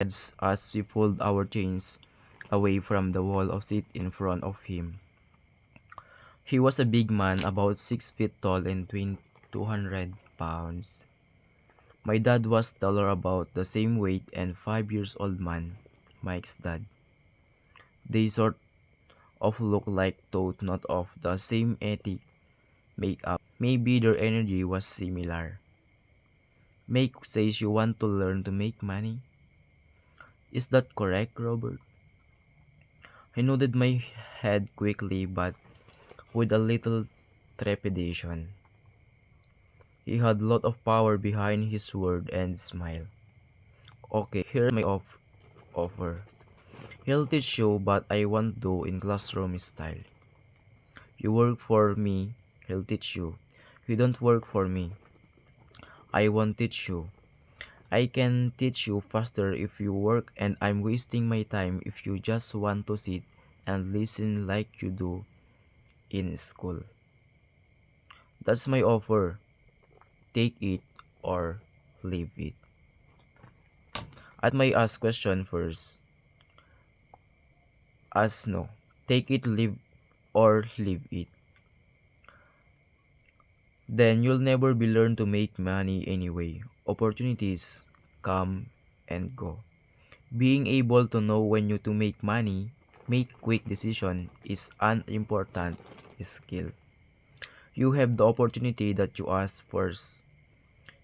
as we pulled our chains away from the wall of seat in front of him. He was a big man, about 6 feet tall and 200 pounds. My dad was taller, about the same weight, and 5 years old man, Mike's dad. They sort of looked like though not of the same ethnic makeup. Maybe their energy was similar. Mike says you want to learn to make money. Is that correct, Robert? I nodded my head quickly, but with a little trepidation. He had a lot of power behind his word and smile. Okay, here's my offer. He'll teach you, but I won't do in classroom style. You work for me, he'll teach you. You don't work for me, I won't teach you. I can teach you faster if you work, and I'm wasting my time if you just want to sit and listen like you do in school. That's my offer. Take it or leave it. At my ask question first. Ask no. Take it, leave or leave it. Then you'll never be learn to make money anyway. Opportunities come and go. Being able to know when you to make money, make quick decision is an important skill. You have the opportunity that you ask first.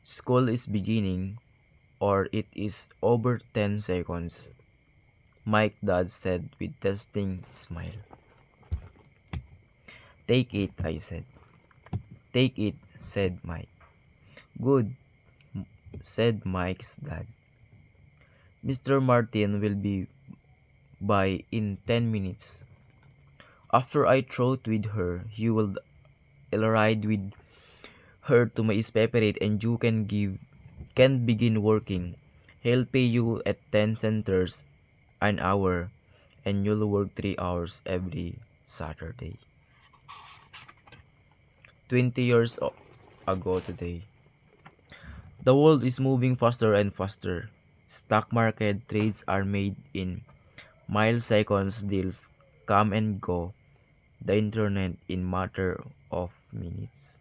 School is beginning or it is over 10 seconds. Mike Dad said with testing smile. Take it, I said. Take it, said Mike. Good, said Mike's dad. Mr. Martin will be by in 10 minutes. After I throat with her, you will ride with her to my separate and you can begin working. He'll pay you at 10 centers an hour and you'll work 3 hours every Saturday. 20 years ago today. The world is moving faster and faster. Stock market trades are made in milliseconds, deals come and go. The internet in matter of minutes.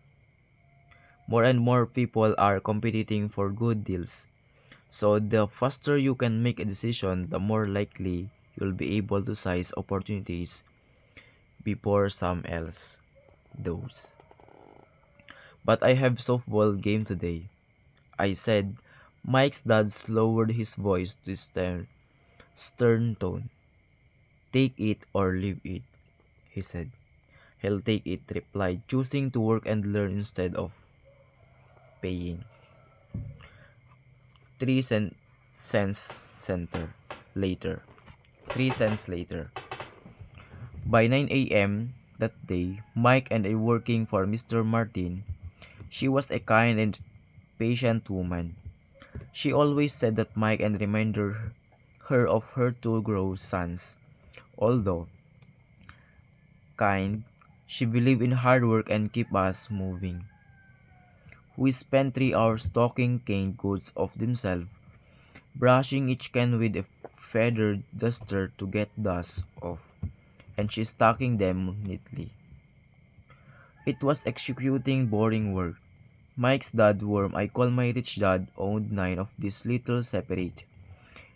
More and more people are competing for good deals. So the faster you can make a decision, the more likely you'll be able to seize opportunities before some else does. But I have softball game today, I said. Mike's dad lowered his voice to stern tone. Take it or leave it, he said. He'll take it, replied, choosing to work and learn instead of paying. 3 cents center later. 3 cents later. By 9 a.m. that day, Mike and I working for Mr. Martin. She was a kind and patient woman. She always said that Mike and reminded her of her two grown sons. Although kind, she believed in hard work and keep us moving. We spent 3 hours talking canned goods of themselves, brushing each can with a feathered duster to get dust off, and she stacking them neatly. It was executing boring work. Mike's dad worm, I call my rich dad, owned 9 of these little separate,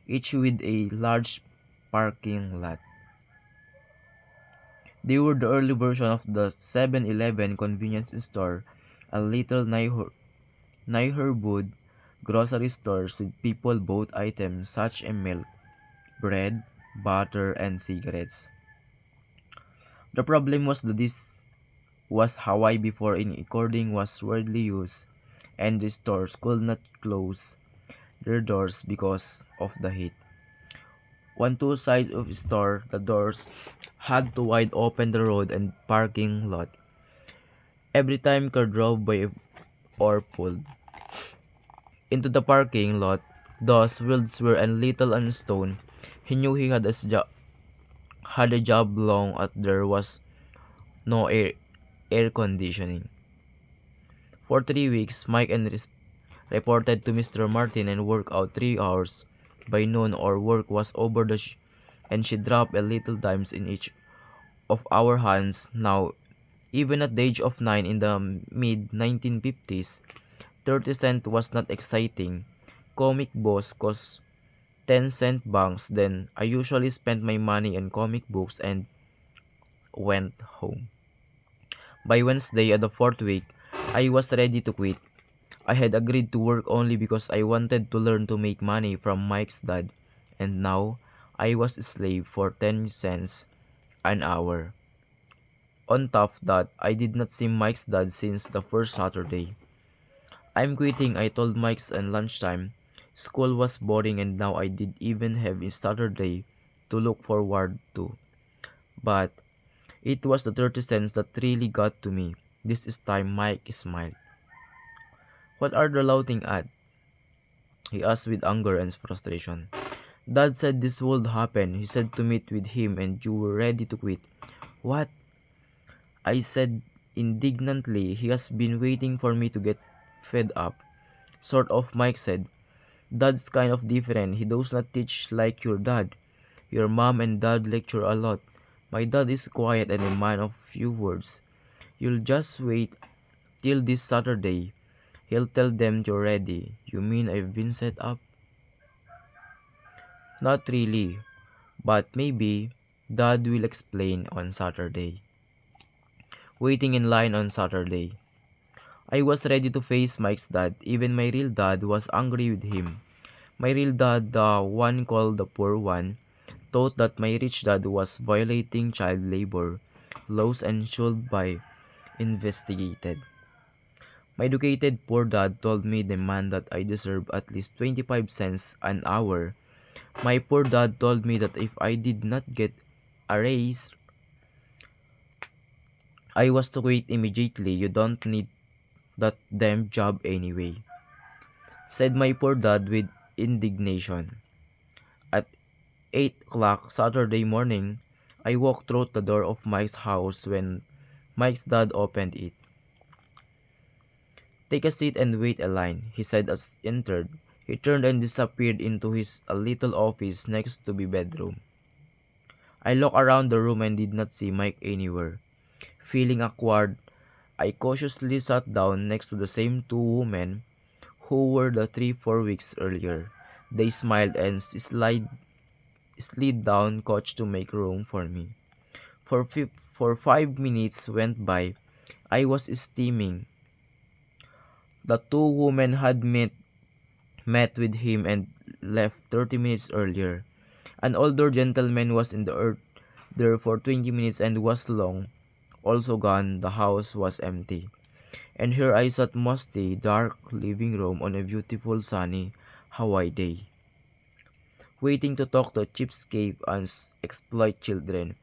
each with a large parking lot. They were the early version of the 7-Eleven convenience store, a little neighborhood grocery stores with people bought items such as milk, bread, butter, and cigarettes. The problem was that this was Hawaii before in-recording was widely used, and the stores could not close their doors because of the heat. On two sides of the store, the doors had to wide open the road and parking lot. Every time car drove by or pulled into the parking lot, those wheels were a little unstone. He knew he had a job long as there was no air conditioning. For 3 weeks, Mike and reported to Mr. Martin and worked out 3 hours By noon, our work was over and she dropped a little dimes in each of our hands. Now, even at the age of 9 in the mid 1950s, 30 cent was not exciting. Comic books cost 10-cent banks. Then I usually spent my money on comic books and went home. By Wednesday of the fourth week, I was ready to quit. I had agreed to work only because I wanted to learn to make money from Mike's dad, and now I was a slave for 10 cents an hour. On top of that, I did not see Mike's dad since the first Saturday. I'm quitting, I told Mike's at lunchtime. School was boring and now I did even have a Saturday to look forward to. But it was the 30 cents that really got to me. This is time Mike smiled. What are they laughing at? He asked with anger and frustration. Dad said this would happen. He said to meet with him and you were ready to quit. What? I said indignantly. He has been waiting for me to get fed up. Sort of, Mike said. Dad's kind of different. He does not teach like your dad. Your mom and dad lecture a lot. My dad is quiet and a man of few words. You'll just wait till this Saturday. He'll tell them you're ready. You mean I've been set up? Not really, but maybe Dad will explain on Saturday. Waiting in line on Saturday. I was ready to face Mike's dad. Even my real dad was angry with him. My real dad, the one called the poor one, thought that my rich dad was violating child labor laws and should be investigated. My educated poor dad told me the man that I deserve at least 25 cents an hour. My poor dad told me that if I did not get a raise, I was to quit immediately. You don't need that damn job anyway, said my poor dad with indignation. At 8 o'clock Saturday morning, I walked through the door of Mike's house when Mike's dad opened it. Take a seat and wait a line, he said as he entered. He turned and disappeared into his a little office next to the bedroom. I looked around the room and did not see Mike anywhere. Feeling awkward, I cautiously sat down next to the same two women who were the 3-4 weeks earlier. They smiled and slid down couch to make room for me. For 5 minutes went by. I was steaming. The two women had met with him and left 30 minutes earlier. An older gentleman was in the earth there for 20 minutes and was long also gone. The house was empty. And here I sat musty, dark living room on a beautiful sunny Hawaii day, waiting to talk to cheapskate and exploit children.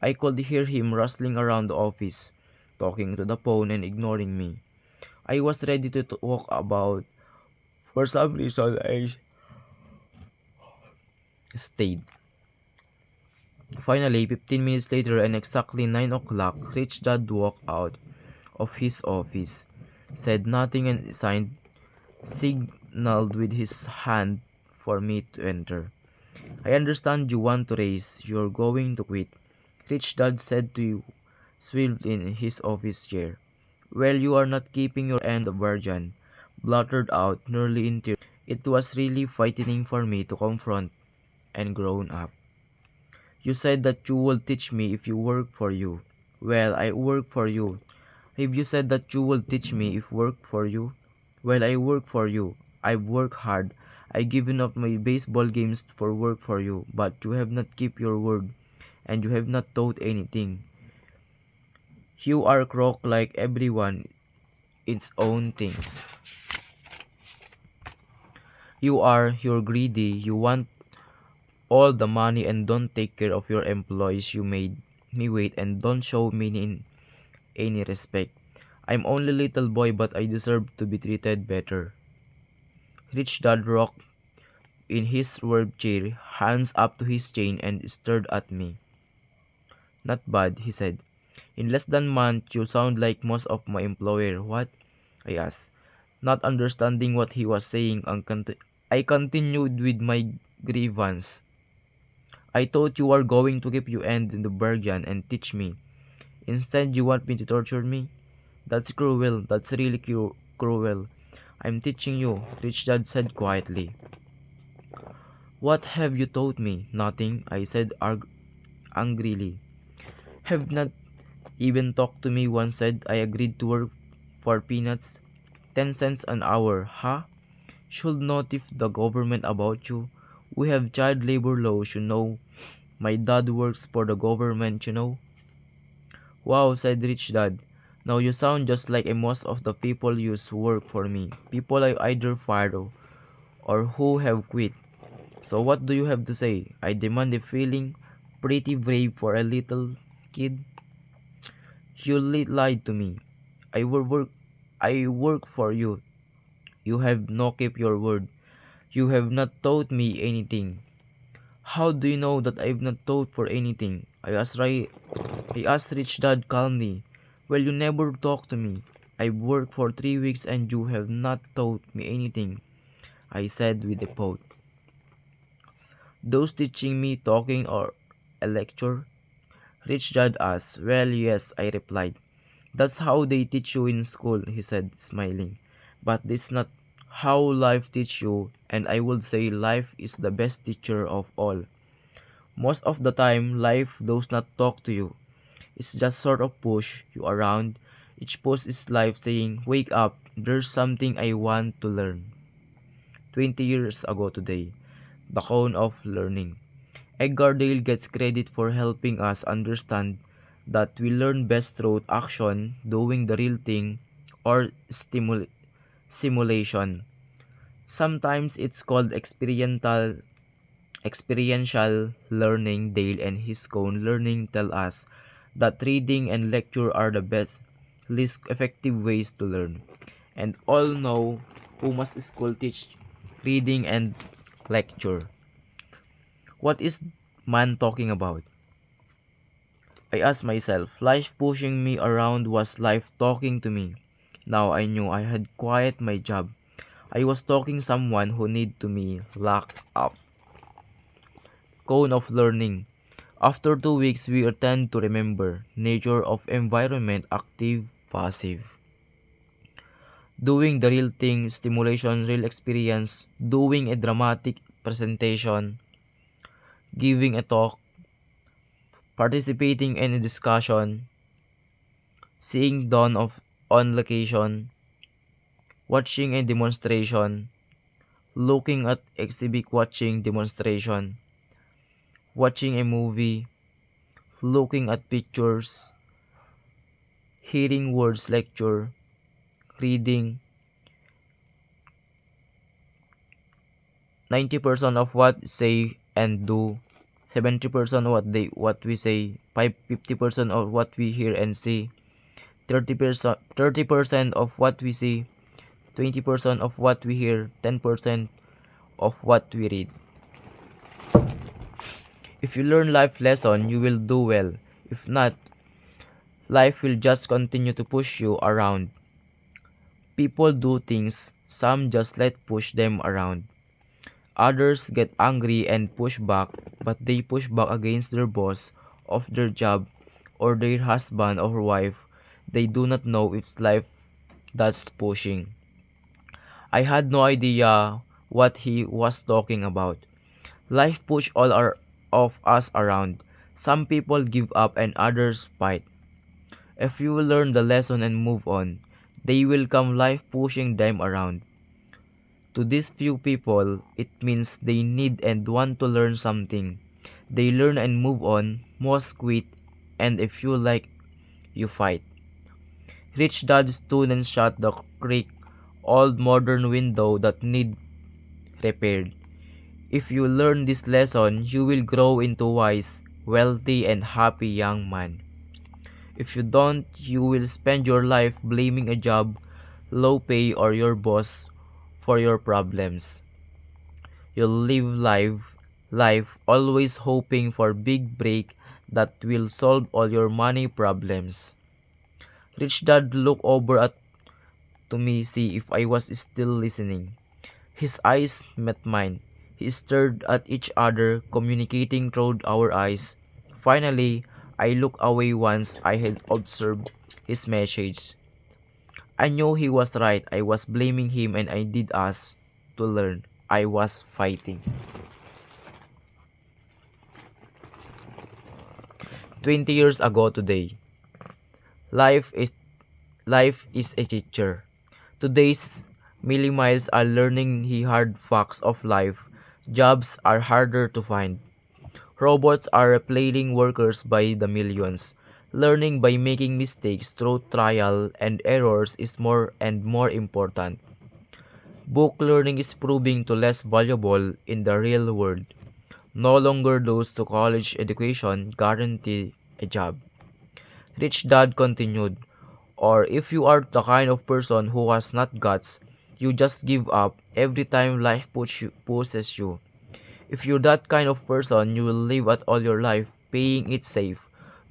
I could hear him rustling around the office, talking to the phone and ignoring me. I was ready to walk about. For some reason, I stayed. Finally, 15 minutes later and exactly 9 o'clock, Rich Dad walked out of his office, said nothing and signaled with his hand for me to enter. I understand you want to raise. You're going to quit, Rich Dad said to you, swiveled in his office chair. Well, you are not keeping your end of bargain, blurted out, nearly in tears. It was really frightening for me to confront and grown up. You said that you will teach me if you work for you. Well, I work for you. If you said that you will teach me if work for you, well, I work for you. I work hard. I given up my baseball games for work for you, but you have not kept your word, and you have not taught anything. You are crook like everyone its own things. You're greedy. You want all the money and don't take care of your employees. You made me wait and don't show me any respect. I'm only little boy but I deserve to be treated better. Rich Dad rocked in his work chair, hands up to his chain and stared at me. Not bad, he said. In less than a month, you sound like most of my employer. What? I asked, not understanding what he was saying. I continued with my grievance. I thought you were going to keep you end in the bargain and teach me. Instead, you want me to torture me? That's cruel. That's really cruel. I'm teaching you, Rich Dad said quietly. What have you taught me? Nothing, I said angrily. Have not even talked to me once, said I agreed to work for peanuts. 10 cents an hour, huh? Should notify the government about you. We have child labor laws, you know. My dad works for the government, you know. Wow, said Rich Dad. Now you sound just like most of the people used to work for me. People I either fired or who have quit. So what do you have to say? I demanded, feeling pretty brave for a little kid. You lied to me. I will work I work for you. You have not kept your word. You have not taught me anything. How do you know that I've not taught for anything? I asked Rich Dad calmly. Well, you never talk to me. I've worked for 3 weeks and you have not taught me anything, I said with a pout. Those teaching me talking or a lecture? Rich Dad asked. Well, yes, I replied. That's how they teach you in school, he said, smiling. But it's not how life teach you, and I would say life is the best teacher of all. Most of the time, life does not talk to you. It's just sort of push you around. Each push is life saying, wake up, there's something I want to learn. 20 years ago today, the cone of learning. Edgar Dale gets credit for helping us understand that we learn best through action, doing the real thing, or simulation. Sometimes it's called experiential learning. Dale and his cone learning tell us that reading and lecture are the best, least effective ways to learn. And all know who must school teach reading and lecture. What is man talking about? I asked myself. Life pushing me around was life talking to me. Now I knew I had quit my job. I was talking someone who need to me locked up. Cone of learning. After 2 weeks we tend to remember nature of environment active passive. Doing the real thing, stimulation, real experience, doing a dramatic presentation, giving a talk, participating in a discussion, seeing dawn of on location, watching a demonstration, looking at exhibit watching demonstration, watching a movie, looking at pictures, hearing words lecture, reading. 90% of what say and do, 70% what we say, 50% of what we hear and see, 30% of what we see, 20% of what we hear, 10% of what we read. If you learn life lesson, you will do well. If not, life will just continue to push you around. People do things, some just let push them around. Others get angry and push back, but they push back against their boss of their job or their husband or wife. They do not know it's life that's pushing. I had no idea what he was talking about. Life push all of us around. Some people give up and others fight. If you learn the lesson and move on, they will come life pushing them around. To these few people, it means they need and want to learn something. They learn and move on, most quit, and if you like, you fight. Rich dad students shut the creek, old modern window that need repaired. If you learn this lesson, you will grow into wise, wealthy, and happy young man. If you don't, you will spend your life blaming a job, low pay, or your boss for your problems. You'll live life always hoping for big break that will solve all your money problems. Rich Dad looked over at to me see if I was still listening. His eyes met mine. He stared at each other, communicating through our eyes. Finally, I looked away once I had observed his message. I knew he was right. I was blaming him and I did ask to learn. I was fighting. 20 years ago today. Life is life is a teacher. Today's millennials are learning the hard facts of life. Jobs are harder to find. Robots are replacing workers by the millions. Learning by making mistakes through trial and errors is more and more important. Book learning is proving to less valuable in the real world. No longer those to college education guarantee a job. Rich Dad continued, or if you are the kind of person who has not guts, you just give up every time life pushes you. If you're that kind of person, you will live at all your life, paying it safe,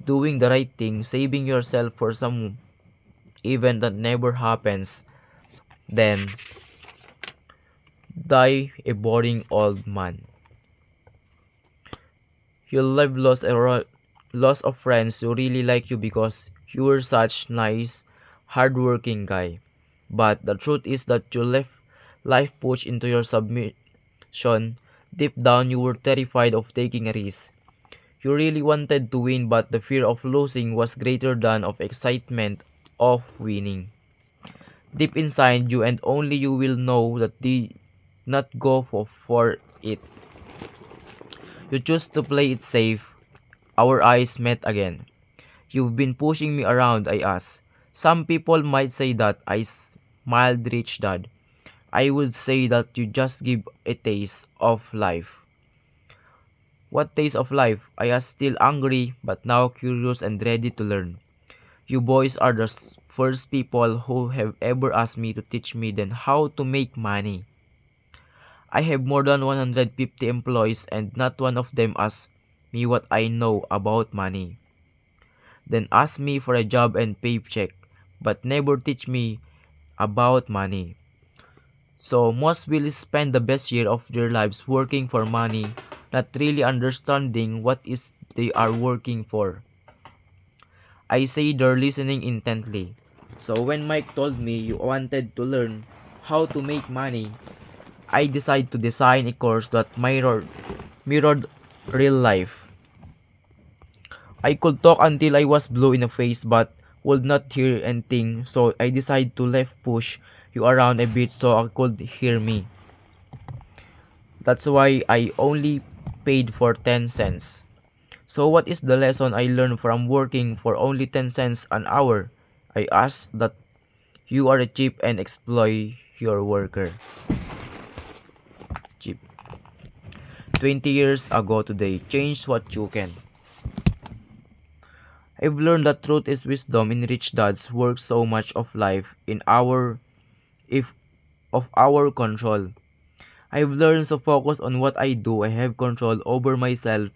doing the right thing, saving yourself for some event that never happens, then die a boring old man. You'll have lots of friends who really like you because you were such nice, hardworking guy. But the truth is that you left life pushed into your submission. Deep down, you were terrified of taking a risk. You really wanted to win, but the fear of losing was greater than of excitement of winning. Deep inside you, and only you will know that did not go for it. You chose to play it safe. Our eyes met again. You've been pushing me around, I asked. Some people might say that I smiled, Rich Dad. I would say that you just give a taste of life. What taste of life? I asked, still angry, but now curious and ready to learn. You boys are the first people who have ever asked me to teach me then how to make money. I have more than 150 employees and not one of them asks me what I know about money. Then ask me for a job and paycheck, but never teach me about money. So most will spend the best year of their lives working for money, not really understanding what is they are working for. I say they're listening intently. So when Mike told me you wanted to learn how to make money, I decided to design a course that mirrored real life. I could talk until I was blue in the face but would not hear anything, so I decided to left push you around a bit so I could hear me. That's why I only paid for 10 cents. So what is the lesson I learned from working for only 10 cents an hour? I asked that you are a cheap and exploit your worker. Cheap. 20 years ago today, change what you can. I've learned that truth is wisdom in Rich Dad's work so much of life in our if of our control. I've learned to focus on what I do. I have control over myself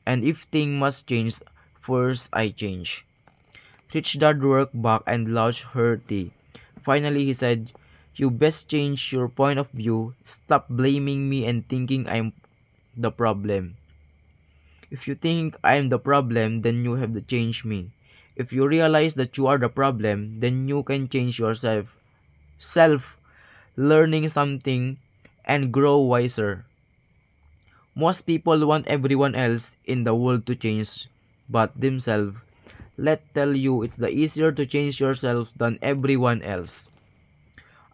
and if things must change, first I change. Rich Dad worked back and launched her tea. Finally he said, you best change your point of view. Stop blaming me and thinking I'm the problem. If you think I'm the problem, then you have to change me. If you realize that you are the problem, then you can change yourself. Self, learning something, and grow wiser. Most people want everyone else in the world to change but themselves. Let tell you it's the easier to change yourself than everyone else.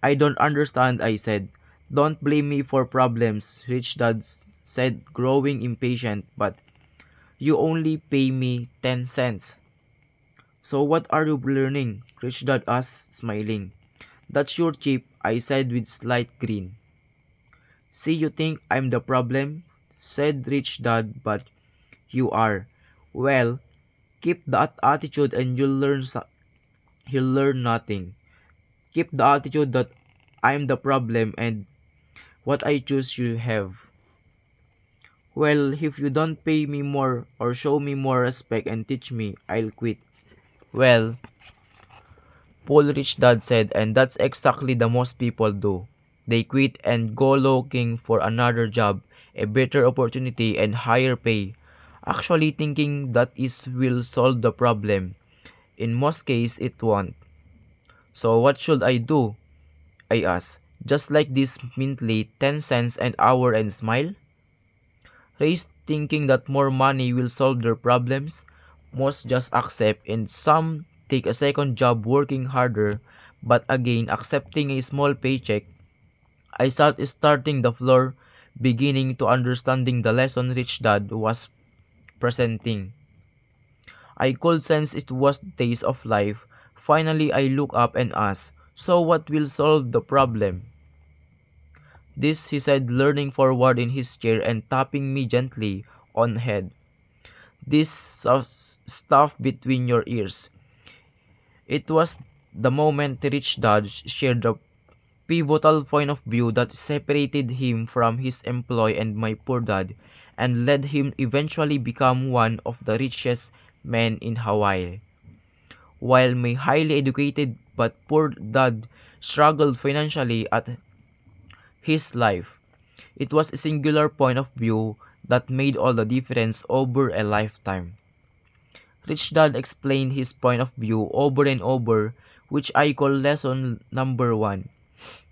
I don't understand, I said. Don't blame me for problems, Rich Dad said, growing impatient, but you only pay me 10 cents. So what are you learning? Rich Dad asked, smiling. That's your chip, I said with slight grin. See, you think I'm the problem? Said Rich Dad, but you are. Well, keep that attitude and you'll learn nothing. Keep the attitude that I'm the problem and what I choose you have. Well, if you don't pay me more or show me more respect and teach me, I'll quit. Well, Paul Rich Dad said, and that's exactly the most people do. They quit and go looking for another job. a better opportunity, and higher pay, actually thinking that is will solve the problem. In most cases, it won't. So what should I do? I asked. Just like this mintly 10 cents an hour and smile? Raised thinking that more money will solve their problems. Most just accept and some take a second job working harder, but again accepting a small paycheck. I sat starting the floor, beginning to understanding the lesson Rich Dad was presenting. I could sense it was the taste of life. Finally I looked up and asked, so what will solve the problem? This he said, leaning forward in his chair and tapping me gently on the head. This stuff between your ears. It was the moment Rich Dad shared the pivotal point of view that separated him from his employee and my poor dad, and led him eventually become one of the richest men in Hawaii. While my highly educated but poor dad struggled financially at his life, it was a singular point of view that made all the difference over a lifetime. Rich Dad explained his point of view over and over, which I call lesson number one.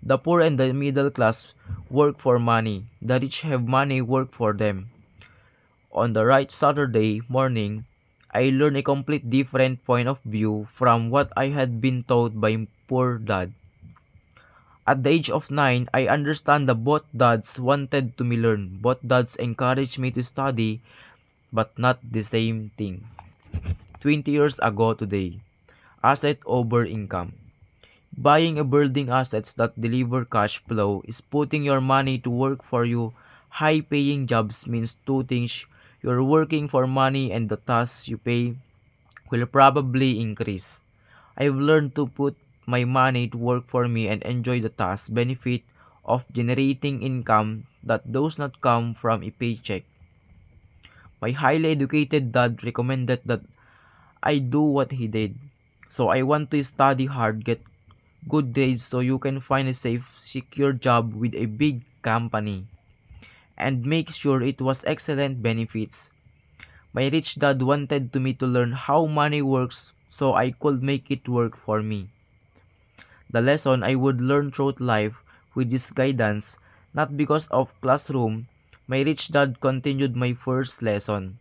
The poor and the middle class work for money. The rich have money work for them. On the right Saturday morning, I learned a complete different point of view from what I had been taught by poor dad. At the age of 9, I understand that both dads wanted to me learn. Both dads encouraged me to study, but not the same thing. 20 years ago today, asset over income. Buying a building assets that deliver cash flow is putting your money to work for you. High paying jobs means two things. You're working for money and the tasks you pay will probably increase. I've learned to put my money to work for me and enjoy the task benefit of generating income that does not come from a paycheck. My highly educated dad recommended that I do what he did. So I want to study hard, get good grades so you can find a safe, secure job with a big company and make sure it was excellent benefits. My rich dad wanted to me to learn how money works so I could make it work for me. The lesson I would learn throughout life with this guidance, not because of classroom. My rich dad continued my first lesson.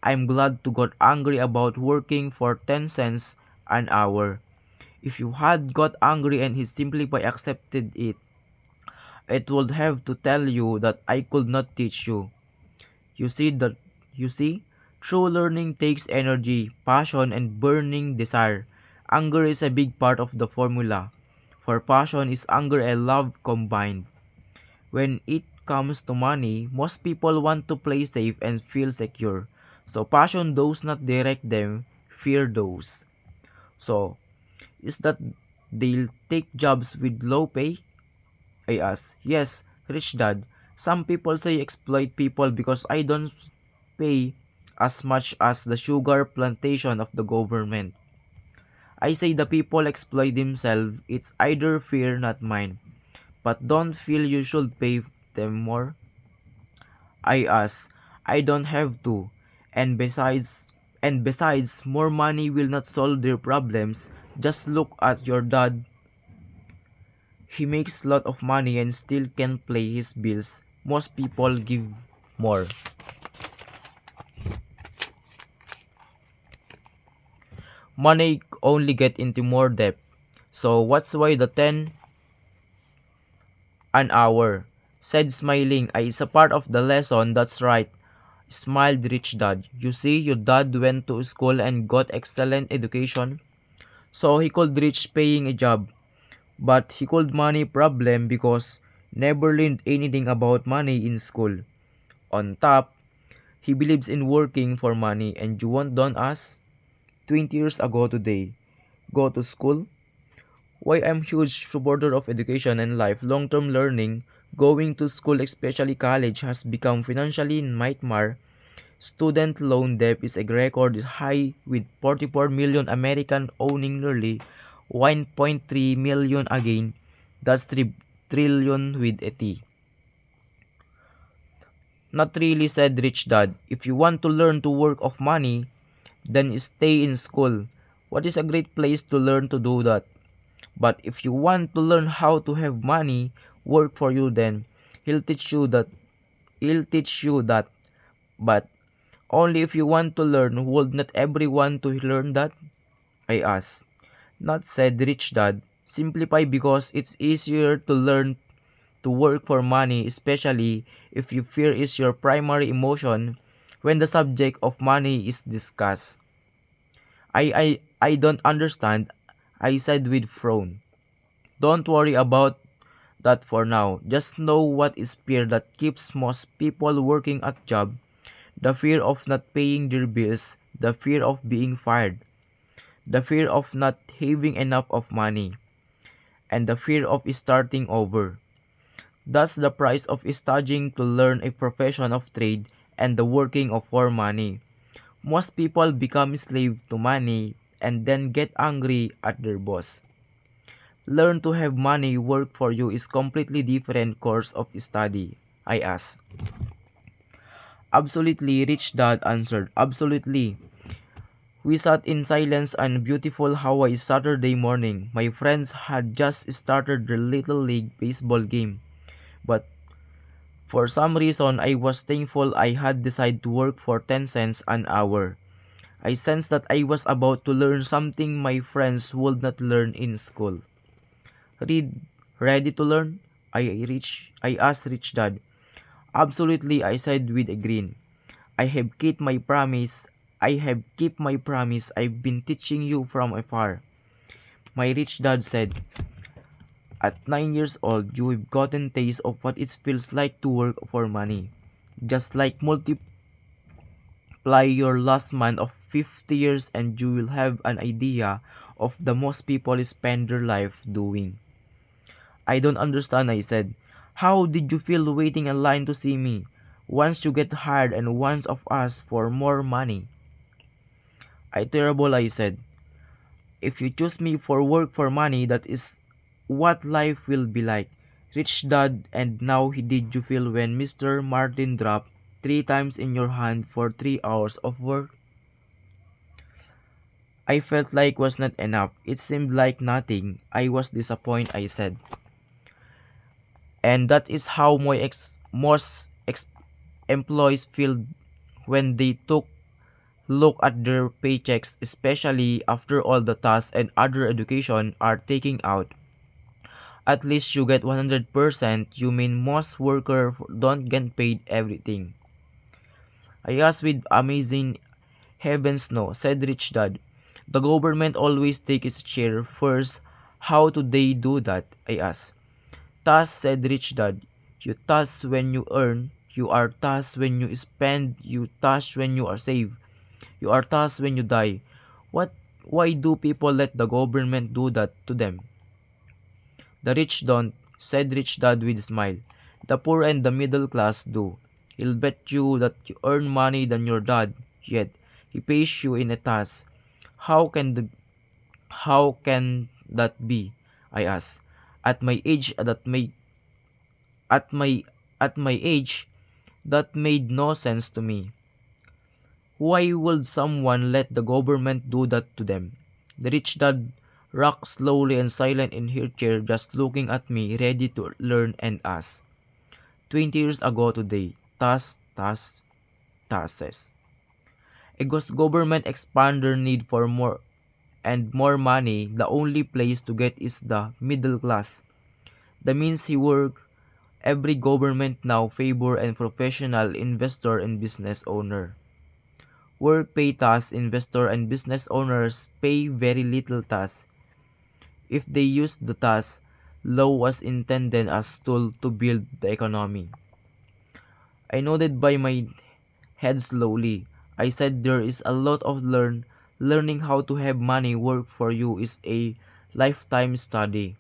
I'm glad to got angry about working for 10 cents an hour. If you had got angry and he simply by accepted it, it would have to tell you that I could not teach you. You see that you see? True learning takes energy, passion, and burning desire. Anger is a big part of the formula. For passion is anger and love combined. When it comes to money, most people want to play safe and feel secure. So passion does not direct them, fear does. So, is that they'll take jobs with low pay? I asked. Yes, rich dad. Some people say exploit people because I don't pay as much as the sugar plantation of the government. I say the people exploit themselves. It's either fear, not mine. But don't feel you should pay them more? I asked. I don't have to. And besides, more money will not solve their problems. Just look at your dad. He makes lot of money and still can't pay his bills. Most people give more. Money only get into more debt. So what's why the 10 an hour? Said smiling. I is a part of the lesson, that's right. Smiled rich dad. You see, your dad went to school and got excellent education. So he could reach paying a job. But he could money problem because never learned anything about money in school. On top, he believes in working for money and you won't done us 20 years ago today. Go to school? Why I'm huge supporter of education and life long-term learning. Going to school, especially college, has become financially nightmare. Student loan debt is a record high with 44 million American owning nearly 1.3 million again. That's 3 trillion with a T. Not really, said Rich Dad. If you want to learn to work of money, then stay in school. What is a great place to learn to do that? But if you want to learn how to have money work for you, then he'll teach you that. He'll teach you that. But only if you want to learn. Would not everyone to learn that? I asked. Not, said Rich Dad. Simplify, because it's easier to learn to work for money, especially if you fear is your primary emotion when the subject of money is discussed. I don't understand, I said with frown. Don't worry about that for now. Just know what is fear that keeps most people working at job. The fear of not paying their bills, the fear of being fired, the fear of not having enough of money, and the fear of starting over. That's the price of studying to learn a profession of trade and the working of for money. Most people become slave to money and then get angry at their boss. Learn to have money work for you is completely different course of study, I asked. Absolutely, Rich Dad answered. Absolutely. We sat in silence on a beautiful Hawaii Saturday morning. My friends had just started their little league baseball game, but for some reason I was thankful I had decided to work for 10 cents an hour. I sensed that I was about to learn something my friends would not learn in school. Read, ready to learn? I asked Rich Dad. Absolutely, I said with a grin. I have kept my promise. I have kept my promise. I've been teaching you from afar. My rich dad said, at 9 years old, you have gotten taste of what it feels like to work for money. Just like multiply your last month of 50 years and you will have an idea of the most people spend their life doing. I don't understand, I said. How did you feel waiting in line to see me? Once you get hired and once of us for more money. I terrible, I said. If you choose me for work for money, that is what life will be like. Rich dad, and now he did you feel when Mr. Martin dropped 3 times in your hand for 3 hours of work? I felt like was not enough. It seemed like nothing. I was disappointed, I said. And that is how most employees feel when they took look at their paychecks, especially after all the tasks and other education are taking out. At least you get 100%. You mean most workers don't get paid everything? I asked with amazing. Heavens no, said Rich Dad. The government always takes its share first. How do they do that? I asked. Tax, said Rich Dad. You tax when you earn. You are taxed when you spend. You tax when you are save. You are taxed when you die. What? Why do people let the government do that to them? The rich don't, said Rich Dad with a smile. The poor and the middle class do. He'll bet you that you earn money than your dad, yet he pays you in a tax. How can the how can that be? I asked. At my age that made at my at my age that made no sense to me. Why would someone let the government do that to them? The rich dad rocked slowly and silent in her chair, just looking at me, ready to learn and ask. 20 years ago today, task, tasks. A government expand their need for more and more money. The only place to get is the middle class. The means he work. Every government now favor and professional investor and business owner. Work pay tax, investor and business owners pay very little tax. If they use the tax, law was intended as tool to build the economy. I nodded by my head slowly. I said there is a lot of learning how to have money work for you is a lifetime study.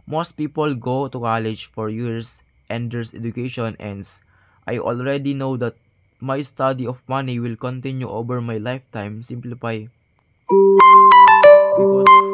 Most people go to college for years and their education ends. I already know that my study of money will continue over my lifetime. Simplify, because